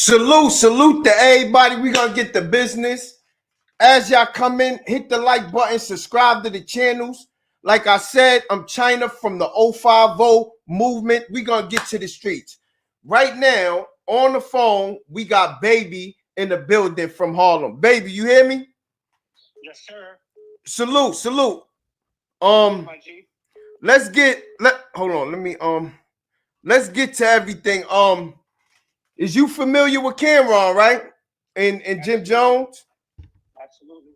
Salute to everybody. We're gonna get the business. As y'all come in, hit the like button, subscribe to the channels. Like I said, I'm China from the 050 movement. We're gonna get to the streets. Right now, on the phone, we got Baby in the building from Harlem. Baby, you hear me? Yes, sir. Salute. My G. Hold on, let's get to everything. Is you familiar with Camron, right? And Jim Jones? Absolutely.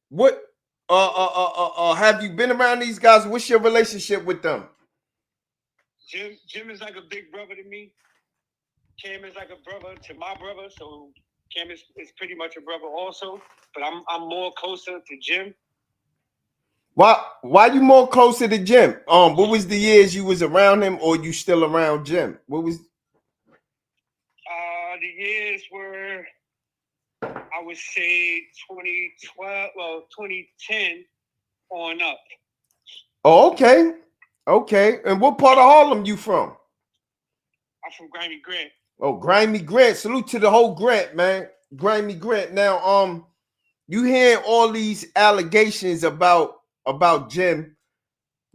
What have you been around these guys? What's your relationship with them? Jim is like a big brother to me. Cam is like a brother to my brother, so Cam is pretty much a brother also. But I'm more closer to Jim. Why you more closer to Jim? What was the years you was around him, or you still around Jim? What was the years were, I would say 2012, well, 2010 on up. Oh, okay. And what part of Harlem you from? I'm from Grimy Grant. Oh, Grimy Grant. Salute to the whole Grant, man. Grimy Grant. Now, you hearing all these allegations about Jim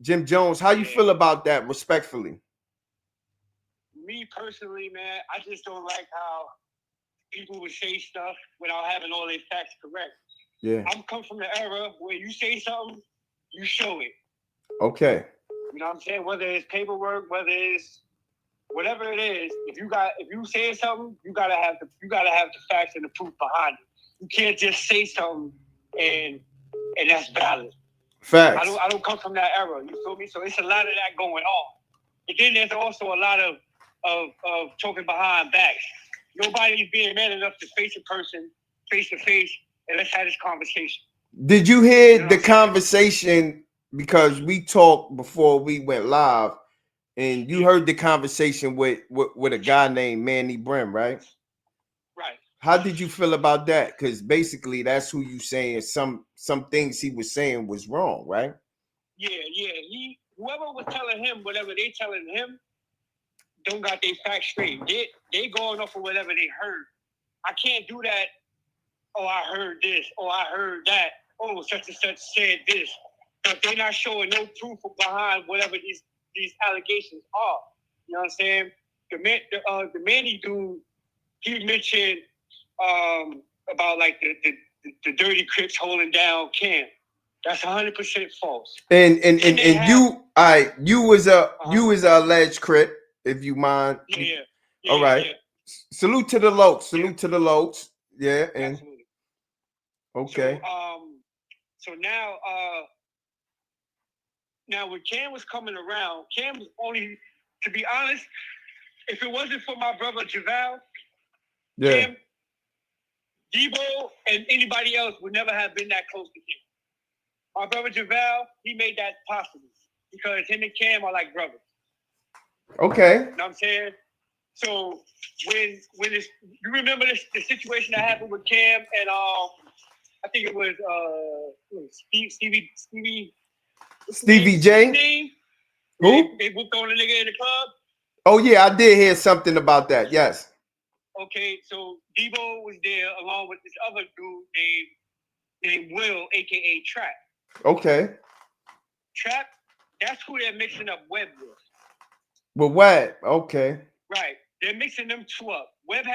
Jones. How you feel about that, respectfully? Me personally, man, I just don't like how people would say stuff without having all their facts correct. Yeah. I'm come from the era where you say something, you show it. Okay. You know what I'm saying? Whether it's paperwork, whether it's whatever it is, if you say something, you gotta have the facts and the proof behind it. You can't just say something and that's valid. Facts. I don't come from that era. You feel me? So it's a lot of that going on. And then there's also a lot of talking behind backs. Nobody's being man enough to face a person face to face and let's have this conversation. Did you hear the conversation? Because we talked before we went live, and you heard the conversation with a guy named Manny Brim, right? Right. How did you feel about that? Because basically, that's who you saying some things he was saying was wrong, right? Yeah. Whoever was telling him whatever they telling him, don't got their facts straight. They going off of whatever they heard. I can't do that. Oh, I heard this. Oh, I heard that. Oh, such and such said this. But they're not showing no proof behind whatever these allegations are. You know what I'm saying? The Manny dude, he mentioned about like the dirty Crips holding down Camp. That's 100% false. And you was a alleged Crip, if you mind. Yeah. All right. Yeah. Salute to the Lokes. Yeah. And absolutely. Okay. So now when Cam was coming around, Cam was only, to be honest, if it wasn't for my brother JaVale, Cam, Debo, and anybody else would never have been that close to Cam. My brother JaVale, he made that possible because him and Cam are like brothers. Okay. You know what I'm saying? So when it's, you remember the situation that happened with Cam and I think it was Stevie J. Who? They whooped on the nigga in the club. Oh yeah, I did hear something about that. Yes. Okay, so Debo was there along with this other dude named Will, aka Trap. Okay. Trap, that's who they're mixing up Webb with. With Webb, okay. Right, they're mixing them two up. Webb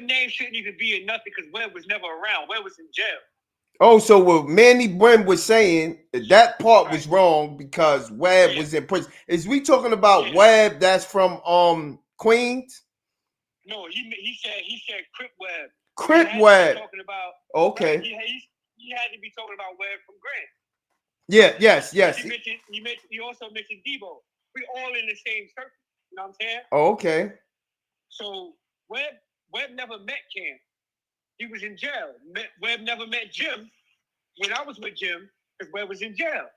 name shouldn't even be in nothing because Webb was never around. Webb was in jail. Oh, so what Manny Brim was saying, that part was wrong because Webb was in prison. Is we talking about Webb that's from Queens? No, he said Crip Webb. Crip Webb. Talking about okay. Right, he had to be talking about Webb from Grant. Yeah, yes. He also mentioned Debo. We all in the same circle. You know what I'm saying? Oh, okay. So Webb never met Cam. He was in jail. Webb never met Jim when I was with Jim because Webb was in jail.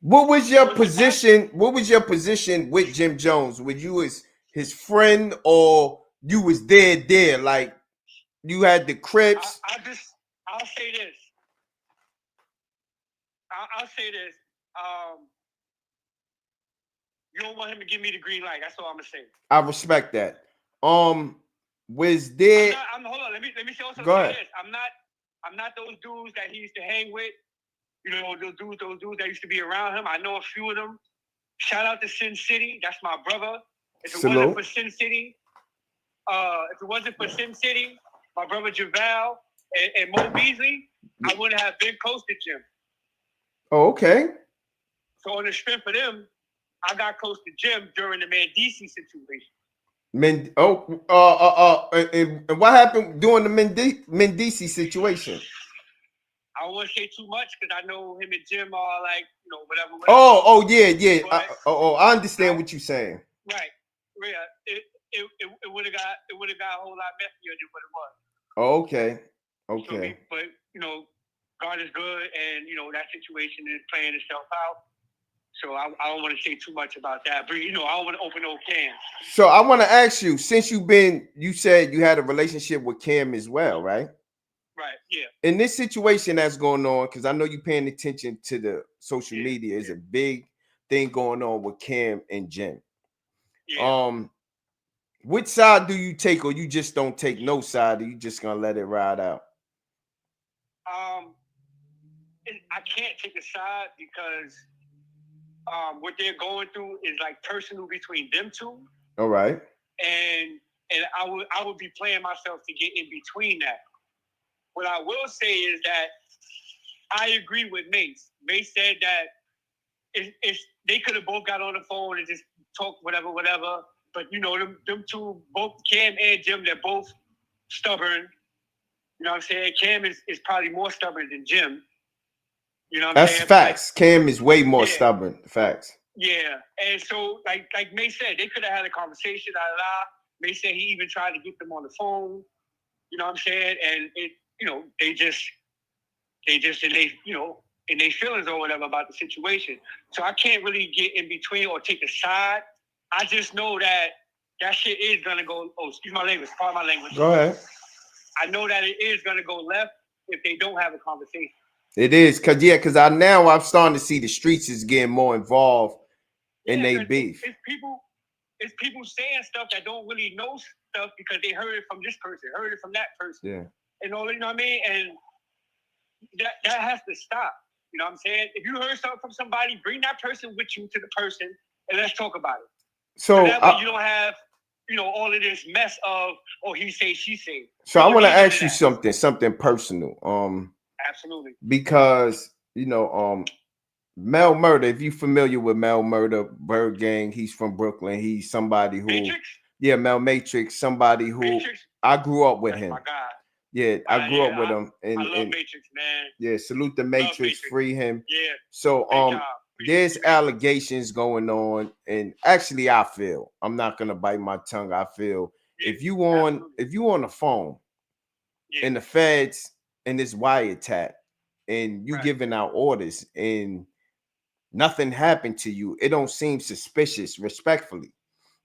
What was your position? What was your position with Jim Jones? Were you his friend or you was there? Like you had the Crips? I'll say this. I'll say this. You don't want him to give me the green light. That's all I'm gonna say. I respect that. Was there? Hold on. Let me also Go say ahead. this. I'm not those dudes that he used to hang with. You know, those dudes that used to be around him. I know a few of them. Shout out to Sin City. That's my brother. If it wasn't for Sin City, my brother Javal and Mo Beasley, I wouldn't have been close to Jim. Oh, okay. So on the strength of them, I got close to Jim during the Mendici situation. And what happened during the Mendici situation? I don't want to say too much because I know him and Jim are like, you know, whatever. Oh, yeah. I understand what you're saying. Right. Yeah. It would have got a whole lot messier than what it was. Oh, okay. Okay. But you know, God is good, and you know that situation is playing itself out. So I don't want to say too much about that, but you know, I don't want to open no cans. So I want to ask you, since you said you had a relationship with Cam as well, right? Right. Yeah. In this situation that's going on, because I know you're paying attention to the social media, is a big thing going on with Cam and Jim. Yeah. Which side do you take, or you just don't take no side, or you just gonna let it ride out? I can't take a side because what they're going through is like personal between them two. All right. And I would be playing myself to get in between that. What I will say is that I agree with Mace. Mace said that if they could have both got on the phone and just talked whatever. But you know, them two, both Cam and Jim, they're both stubborn. You know what I'm saying? Cam is probably more stubborn than Jim. You know what I'm saying? That's facts. Cam is way more stubborn. Facts. Yeah. And so like May said, they could have had a conversation, May said he even tried to get them on the phone. You know what I'm saying? And it, you know, they just and they, you know, in their feelings or whatever about the situation. So I can't really get in between or take a side. I just know that shit is gonna go. Oh, excuse my language. Pardon my language. Go ahead. I know that it is gonna go left if they don't have a conversation. It is because I'm starting to see the streets is getting more involved in their beef. It's people saying stuff that don't really know stuff because they heard it from this person, heard it from that person. Yeah. And all, you know what I mean? And that has to stop. You know what I'm saying? If you heard something from somebody, bring that person with you to the person and let's talk about it. So that way you don't have, you know, all of this mess of, oh, he say, she say. So I want to ask you something personal. Absolutely. Because, you know, Mel Murder, if you're familiar with Mel Murder, Bird Gang, he's from Brooklyn. He's somebody who Matrix? Yeah, Mel Matrix, somebody who Matrix? I grew up with That's him. my God. Yeah, I grew up with him. And I love Matrix, man. Yeah, salute the Matrix, free him. Yeah. So there's allegations going on, and actually I feel, I'm not gonna bite my tongue. I feel if you on the phone and the feds and this wiretap and you giving out orders and nothing happened to you, it don't seem suspicious, respectfully.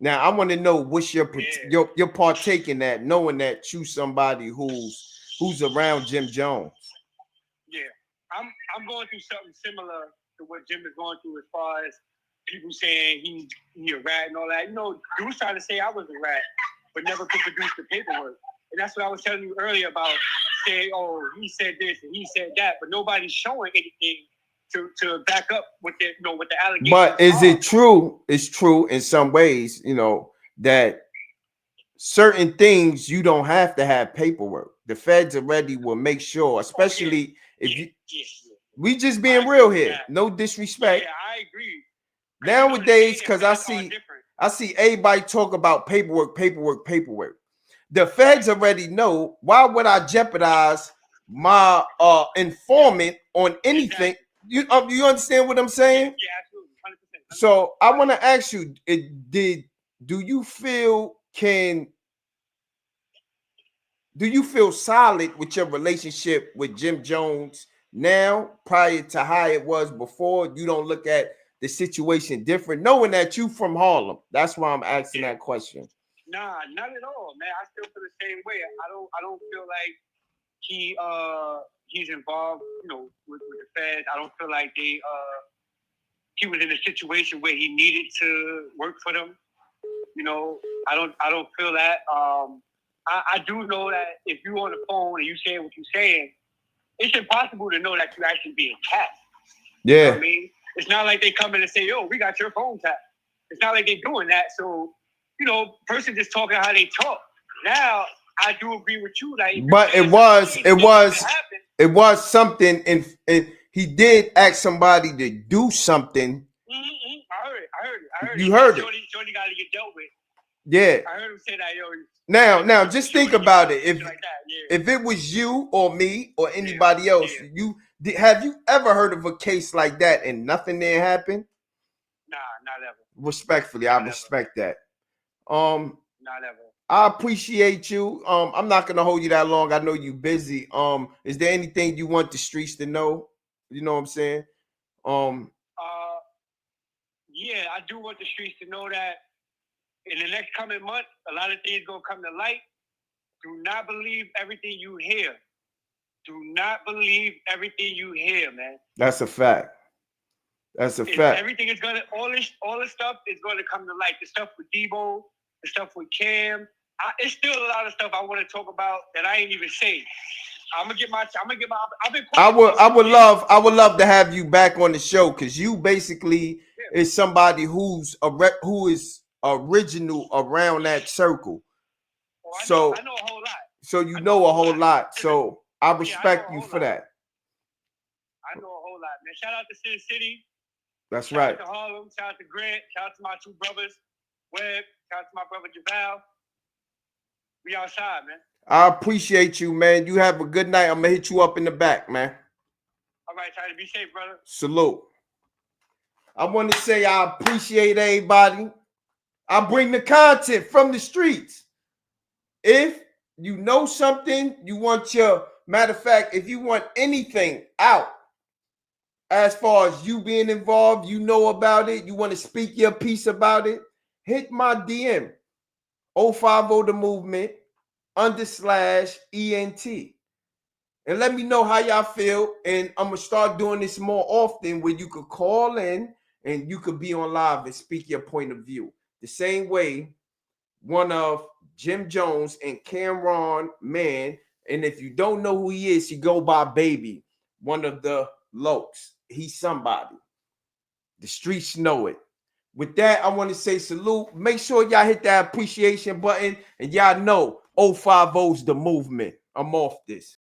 Now I want to know what's your partake in that, knowing that you somebody who's around Jim Jones. Yeah, I'm going through something similar to what Jim is going through as far as people saying he a rat and all that. You know, dudes trying to say I was a rat, but never could produce the paperwork. And that's what I was telling you earlier about saying, oh, he said this and he said that, but nobody's showing anything to back up with the, you know, with the allegations. But is it true? It's true in some ways, you know, that certain things you don't have to have paperwork. The feds already will make sure, especially if we just being real here. No disrespect. Yeah, I agree. Nowadays, because I see everybody talk about paperwork. The feds already know. Why would I jeopardize my informant on anything? You understand what I'm saying? Yeah, absolutely, 100%. So I want to ask you: do you feel solid with your relationship with Jim Jones now, prior to how it was before? You don't look at the situation different, knowing that you from Harlem. That's why I'm asking that question. Nah, not at all, man. I still feel the same way. I don't feel like he's involved, you know, with the feds. I don't feel like he was in a situation where he needed to work for them. You know, I don't feel that. I do know that if you on the phone and you saying what you're saying, it's impossible to know that you actually being tapped. Yeah. You know what I mean? It's not like they come in and say, yo, we got your phone tapped. It's not like they're doing that. So, you know, person just talking how they talk. Now, I do agree with you. Like, but it was something, and he did ask somebody to do something. Mm-hmm. I heard it. You heard it. Shorty got to get dealt with. Yeah. I heard him say that, yo. Now, just think about it. Like that, if it was you or me or anybody else, have you ever heard of a case like that and nothing there happened? Nah, not ever. Respectfully, I respect that. Not ever. I appreciate you. I'm not gonna hold you that long. I know you busy. Is there anything you want the streets to know? You know what I'm saying? Yeah, I do want the streets to know that in the next coming month, a lot of things gonna come to light. Do not believe everything you hear. Do not believe everything you hear, man. That's a fact. That's a fact. Everything is gonna all this stuff is gonna come to light. The stuff with Debo, the stuff with Cam. It's still a lot of stuff I want to talk about that I ain't even say. I've been I would love to have you back on the show, because you basically is somebody who is original around that circle. So I know a whole lot. So you know a whole lot. So I respect you for that. I know a whole lot, man. Shout out to Sin City. That's right. Shout out to Harlem. Shout out to Grant. Shout out to my two brothers, Webb. Shout out to my brother Javal. We outside, man. I appreciate you, man. You have a good night. I'm gonna hit you up in the back, man. All right, try to be safe, brother. Salute. I want to say I appreciate everybody. I bring the content from the streets. If you know something, you want matter of fact, if you want anything out as far as you being involved, you know about it, you want to speak your piece about it, hit my DM 050 the movement _ENT. And let me know how y'all feel. And I'm going to start doing this more often, where you could call in and you could be on live and speak your point of view. The same way one of Jim Jones and Camron, man, and if you don't know who he is, he go by Baby, one of the Lokes. He's somebody. The streets know it. With that, I want to say salute. Make sure y'all hit that appreciation button, and y'all know 050's the movement. I'm off this.